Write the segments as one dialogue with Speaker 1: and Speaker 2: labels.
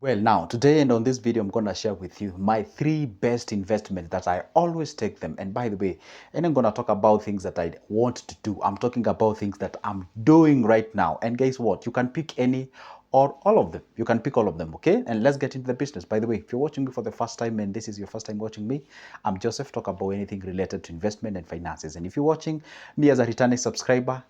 Speaker 1: Well, now, today and on this video, I'm going to share with you my 3 best investments that I always take them. And by the way, and I'm going to talk about things that I want to do. I'm talking about things that I'm doing right now. And guess what? You can pick any or all of them. You can pick all of them, okay? And let's get into the business. By the way, if you're watching me for the first time and this is your first time watching me, I'm Joseph, talk about anything related to investment and finances. And if you're watching me as a returning subscriber,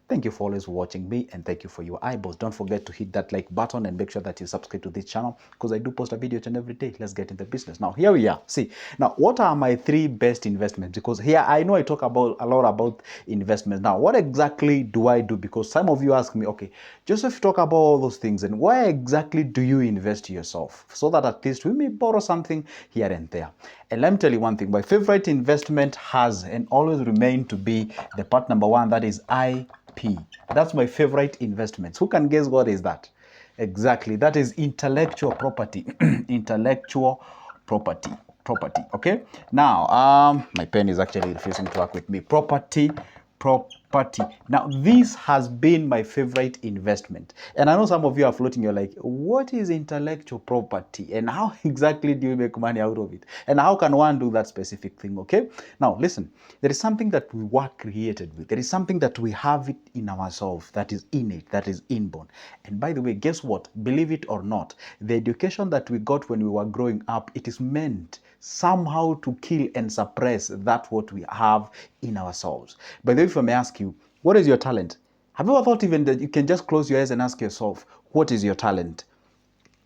Speaker 1: thank you for always watching me and thank you for your eyeballs. Don't forget to hit that like button and make sure that you subscribe to this channel because I do post a video each and every day. Let's get into business. Now, here we are. See, now what are my 3 best investments? Because here I know I talk about a lot about investments. Now, what exactly do I do? Because some of you ask me, okay, Joseph, talk about all those things and where exactly do you invest yourself? So that at least we may borrow something here and there. And let me tell you one thing, my favorite investment has and always remain to be the part number 1, that is IP. That's my favorite investments. Who can guess what is that? Exactly. That is intellectual property. Intellectual property. Property. Okay. Now, my pen is actually refusing to work with me. Property. Now, this has been my favorite investment. And I know some of you are floating, you're like, what is intellectual property? And how exactly do you make money out of it? And how can one do that specific thing? Okay. Now, listen, there is something that we were created with. There is something that we have it in ourselves that is innate, that is inborn. And by the way, guess what? Believe it or not, the education that we got when we were growing up, it is meant somehow to kill and suppress that what we have in ourselves. By the way, if I may ask you, what is your talent? Have you ever thought even that you can just close your eyes and ask yourself, what is your talent?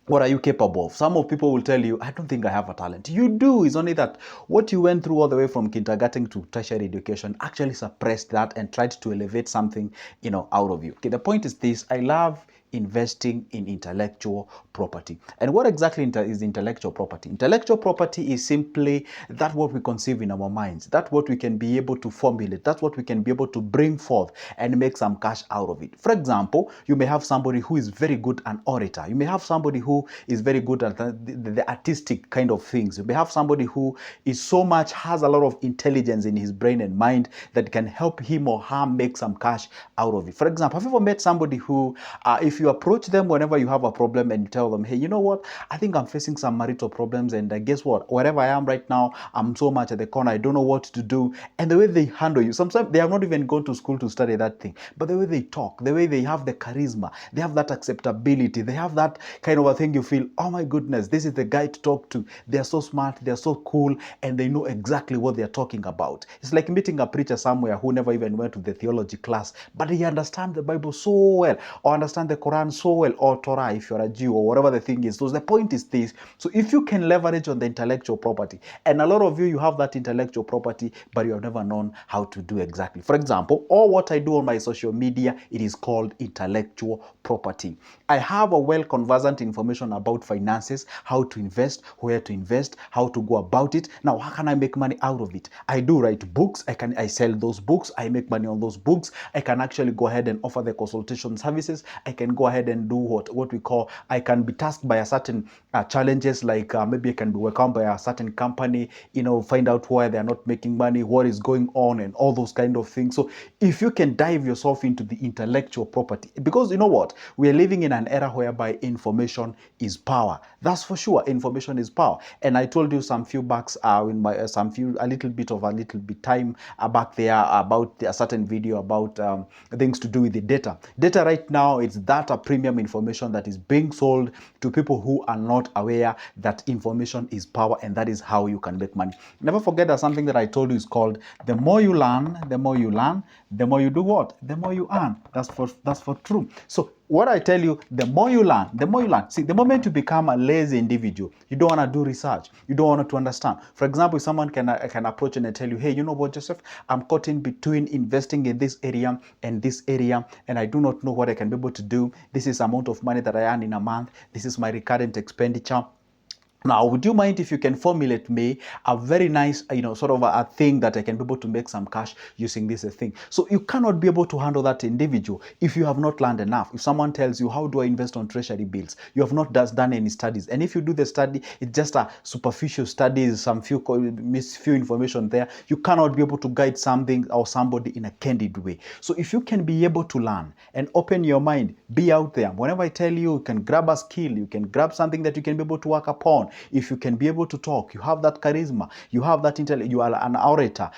Speaker 1: What are you capable of? Some of people will tell you, I don't think I have a talent. You do. It's only that what you went through all the way from kindergarten to tertiary education actually suppressed that and tried to elevate something, out of you. Okay, the point is this: I love investing in intellectual property. And what exactly is intellectual property? Intellectual property is simply that what we conceive in our minds, that what we can be able to formulate, that's what we can be able to bring forth and make some cash out of it. For example, you may have somebody who is very good an orator. You may have somebody who is very good at the artistic kind of things. You may have somebody who is so much, has a lot of intelligence in his brain and mind that can help him or her make some cash out of it. For example, have you ever met somebody who, if you approach them whenever you have a problem and you tell them, hey, you know what, I think I'm facing some marital problems, and guess what, wherever I am right now, I'm so much at the corner, I don't know what to do. And the way they handle you, sometimes they have not even gone to school to study that thing, but the way they talk, the way they have the charisma, they have that acceptability, they have that kind of a thing, you feel, oh my goodness, this is the guy to talk to. They're so smart, they're so cool, and they know exactly what they're talking about. It's like meeting a preacher somewhere who never even went to the theology class, but he understands the Bible so well, or understand the Quran so well, or Torah if you're a Jew, or whatever the thing is. So the point is this: so if you can leverage on the intellectual property, and a lot of you have that intellectual property, but you have never known how to do exactly. For example, all what I do on my social media, it is called intellectual property. I have a well conversant information about finances, how to invest, where to invest, how to go about it. Now, how can I make money out of it? I do write books. I sell those books. I make money on those books. I can actually go ahead and offer the consultation services. I can go ahead and do what we call, I can be tasked by a certain challenges, like maybe I can be welcomed by a certain company, find out why they're not making money, what is going on, and all those kind of things. So if you can dive yourself into the intellectual property, because you know what, we are living in an era whereby information is power. That's for sure. Information is power. And I told you some few backs in my a little bit time back there about a certain video about things to do with the data. Data right now, it's data premium information that is being sold to people who are not aware that information is power, and that is how you can make money. Never forget that something that I told you is called, the more you learn, the more you learn, the more you do what? The more you earn. That's for true. So what I tell you, the more you learn, the more you learn. See, the moment you become a lazy individual, you don't want to do research. You don't want to understand. For example, if someone can approach and tell you, hey, you know what, Joseph, I'm caught in between investing in this area and this area, and I do not know what I can be able to do. This is the amount of money that I earn in a month. This is my recurrent expenditure. Now, would you mind if you can formulate me a very nice, sort of a thing that I can be able to make some cash using this thing? So you cannot be able to handle that individual if you have not learned enough. If someone tells you, how do I invest on treasury bills? You have not done any studies. And if you do the study, it's just a superficial studies, some few information there. You cannot be able to guide something or somebody in a candid way. So if you can be able to learn and open your mind, be out there. Whenever I tell you, you can grab a skill, you can grab something that you can be able to work upon. If you can be able to talk, you have that charisma, you have that intellect, you are an orator,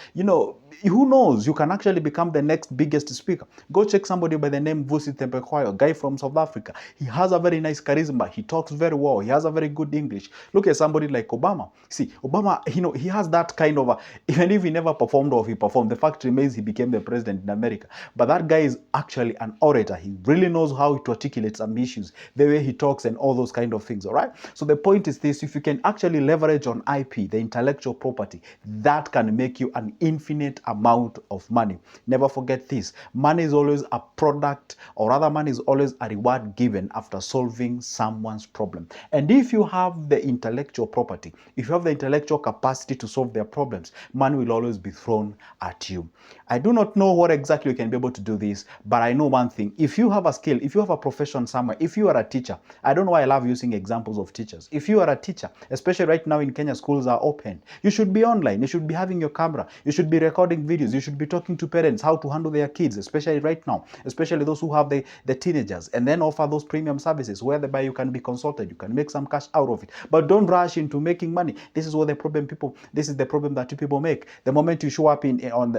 Speaker 1: who knows, you can actually become the next biggest speaker. Go check somebody by the name Vusi Thembekwayo, guy from South Africa. He has a very nice charisma, he talks very well, he has a very good English. Look at somebody like Obama. See, Obama, he has that kind of even if he never performed or if he performed, the fact remains he became the president in America. But that guy is actually an orator. He really knows how to articulate some issues, the way he talks and all those kind of things, all right? So the point is this: if you can actually leverage on IP, the intellectual property, that can make you an infinite amount of money. Never forget this: money is always a product, or rather money is always a reward given after solving someone's problem. And if you have the intellectual property, if you have the intellectual capacity to solve their problems, money will always be thrown at you. I do not know what exactly you can be able to do this, but I know one thing: if you have a skill, if you have a profession somewhere, if you are a teacher, I don't know why I love using examples of teachers. If you are a teacher, especially right now in Kenya, schools are open. You should be online. You should be having your camera. You should be recording videos. You should be talking to parents how to handle their kids, especially right now, especially those who have the teenagers, and then offer those premium services whereby you can be consulted. You can make some cash out of it. But don't rush into making money. This is what the problem that you people make. The moment you show up on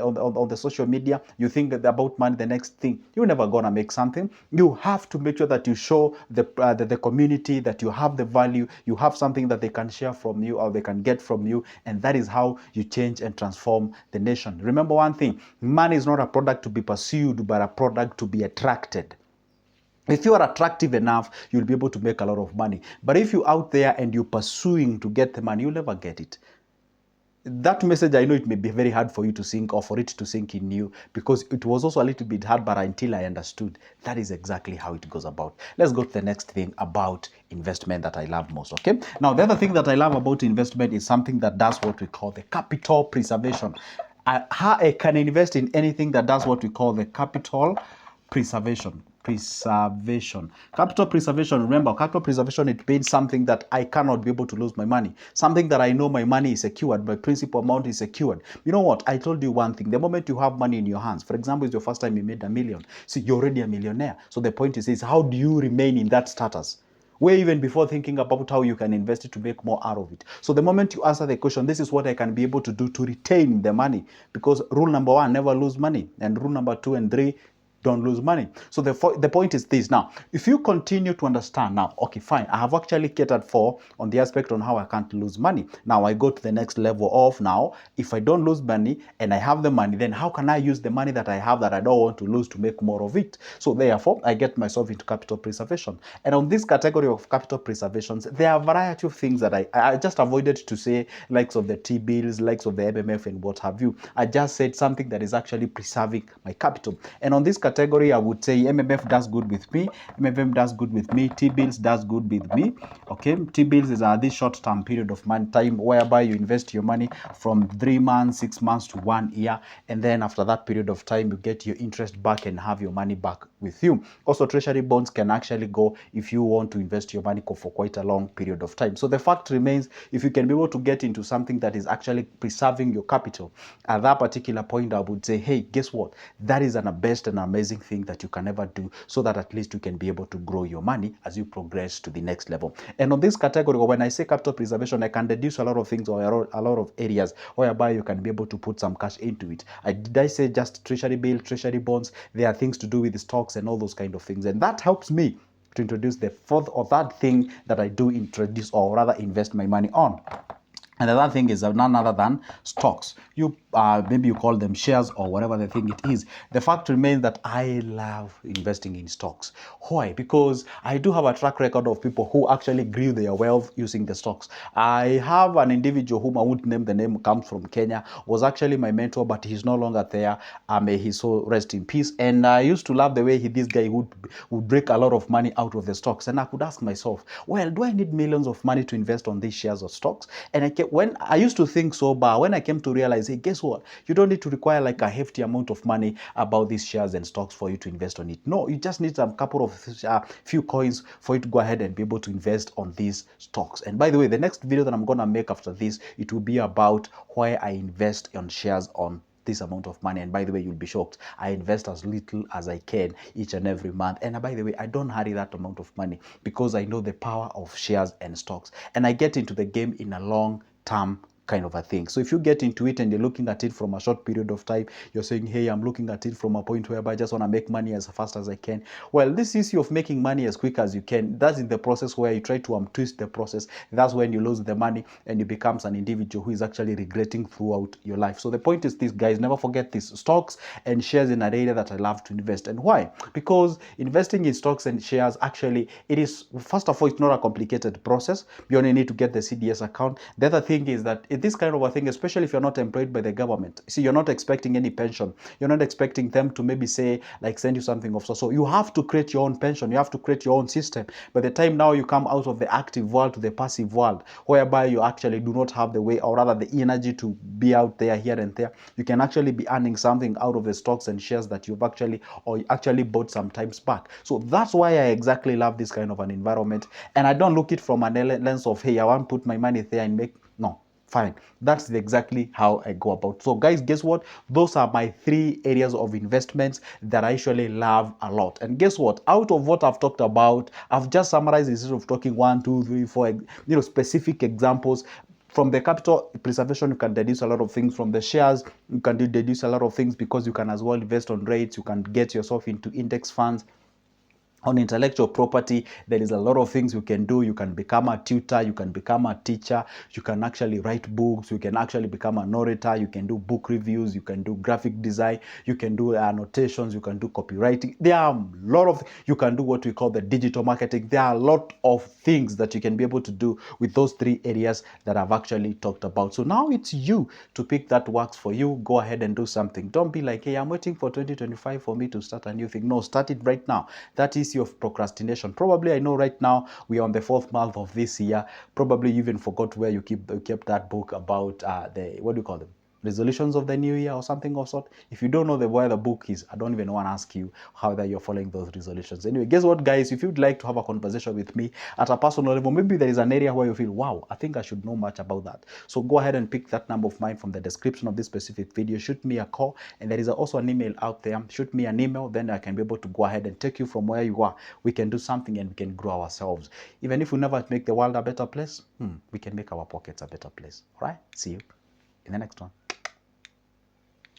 Speaker 1: the social media, you think about money, the next thing, you're never gonna make something. You have to make sure that you show the community that you have the value, you have something that they can share from you or they can get from you, and that is how you change and transform the nation. Remember one thing: money is not a product to be pursued, but a product to be attracted. If you are attractive enough, you'll be able to make a lot of money. But if you're out there and you're pursuing to get the money, you'll never get it. That message, I know it may be very hard for you to sink, or for it to sink in you, because it was also a little bit hard, but until I understood, that is exactly how it goes about. Let's go to the next thing about investment that I love most, okay? Now, the other thing that I love about investment is something that does what we call the capital preservation. I can invest in anything that does what we call the capital preservation. Capital preservation, remember, capital preservation, it means something that I cannot be able to lose my money. Something that I know my money is secured, my principal amount is secured. You know what? I told you one thing. The moment you have money in your hands, for example, it's your first time you made $1 million. See, you're already a millionaire. So the point is how do you remain in that status? Way even before thinking about how you can invest it to make more out of it. So the moment you answer the question, this is what I can be able to do to retain the money. Because rule number 1, never lose money. And rule number 2 and 3, don't lose money. So the point is this: now, if you continue to understand, now, okay, fine, I have actually catered for on the aspect on how I can't lose money. Now I go to the next level of, now, if I don't lose money and I have the money, then how can I use the money that I have that I don't want to lose to make more of it? So therefore, I get myself into capital preservation. And on this category of capital preservations, there are a variety of things that I just avoided to say, likes of the T-bills, likes of the MMF and what have you. I just said something that is actually preserving my capital. And on this category, I would say MMF does good with me, MFM does good with me, T-bills does good with me. Okay, T-bills is this short-term period of time whereby you invest your money from 3 months, 6 months to 1 year, and then after that period of time, you get your interest back and have your money back with you. Also, treasury bonds can actually go if you want to invest your money for quite a long period of time. So the fact remains, if you can be able to get into something that is actually preserving your capital, at that particular point, I would say, hey, guess what? That is an best and amazing thing that you can ever do, so that at least you can be able to grow your money as you progress to the next level. And on this category, when I say capital preservation, I can deduce a lot of things, or a lot of areas whereby you can be able to put some cash into it. Did I say just treasury bill, treasury bonds? There are things to do with the stocks and all those kind of things. And that helps me to introduce the fourth or third thing that I do introduce, or rather invest my money on. And the other thing is none other than stocks. You maybe you call them shares or whatever the thing it is. The fact remains that I love investing in stocks. Why? Because I do have a track record of people who actually grew their wealth using the stocks. I have an individual whom I won't name, the name comes from Kenya, was actually my mentor, but he's no longer there. May his soul rest in peace. And I used to love the way this guy would break a lot of money out of the stocks. And I could ask myself, well, do I need millions of money to invest on these shares or stocks? And when I used to think so, but when I came to realize, hey, guess what? You don't need to require like a hefty amount of money about these shares and stocks for you to invest on it. No, you just need a couple of few coins for you to go ahead and be able to invest on these stocks. And by the way, the next video that I'm gonna make after this, it will be about why I invest on shares on this amount of money. And by the way, you'll be shocked, I invest as little as I can each and every month. And by the way, I don't hurry that amount of money because I know the power of shares and stocks, and I get into the game in a long term kind of a thing. So if you get into it and you're looking at it from a short period of time, you're saying, hey, I'm looking at it from a point where I just want to make money as fast as I can. Well, this issue of making money as quick as you can, that's in the process where you try to twist the process. That's when you lose the money and you become an individual who is actually regretting throughout your life. So the point is this, guys, never forget this: stocks and shares in an area that I love to invest. And why? Because investing in stocks and shares, actually, it is, first of all, it's not a complicated process. You only need to get the CDS account. The other thing is that this kind of a thing, especially if you're not employed by the government, see, you're not expecting any pension. You're not expecting them to maybe say, like, send you something of so you have to create your own pension. You have to create your own system. By the time now you come out of the active world to the passive world, whereby you actually do not have the way, or rather the energy, to be out there here and there, you can actually be earning something out of the stocks and shares that you've actually bought some times back. So that's why I exactly love this kind of an environment. And I don't look it from a lens of, hey, I want to put my money there and make, no. Fine. That's exactly how I go about. So guys, guess what? Those are my 3 areas of investments that I usually love a lot. And guess what? Out of what I've talked about, I've just summarized instead of talking 1, 2, 3, 4, specific examples. From the capital preservation, you can deduce a lot of things. From the shares, you can deduce a lot of things, because you can as well invest on rates. You can get yourself into index funds. On intellectual property, there is a lot of things you can do. You can become a tutor, you can become a teacher, you can actually write books, you can actually become an orator, you can do book reviews, you can do graphic design, you can do annotations, you can do copywriting. There are a lot of, you can do what we call the digital marketing. There are a lot of things that you can be able to do with those 3 areas that I've actually talked about. So now it's you to pick that works for you. Go ahead and do something. Don't be like, hey, I'm waiting for 2025 for me to start a new thing. No, start it right now. That is of procrastination. Probably, I know right now we are on the 4th month of this year. Probably you even forgot where you kept that book about the, what do you call them, resolutions of the new year or something of sort. If you don't know where the book is, I don't even want to ask you how that you're following those resolutions. Anyway, guess what, guys? If you'd like to have a conversation with me at a personal level, maybe there is an area where you feel, wow, I think I should know much about that. So go ahead and pick that number of mine from the description of this specific video. Shoot me a call, and there is also an email out there. Shoot me an email, then I can be able to go ahead and take you from where you are. We can do something and we can grow ourselves. Even if we never make the world a better place, we can make our pockets a better place. All right? See you in the next one.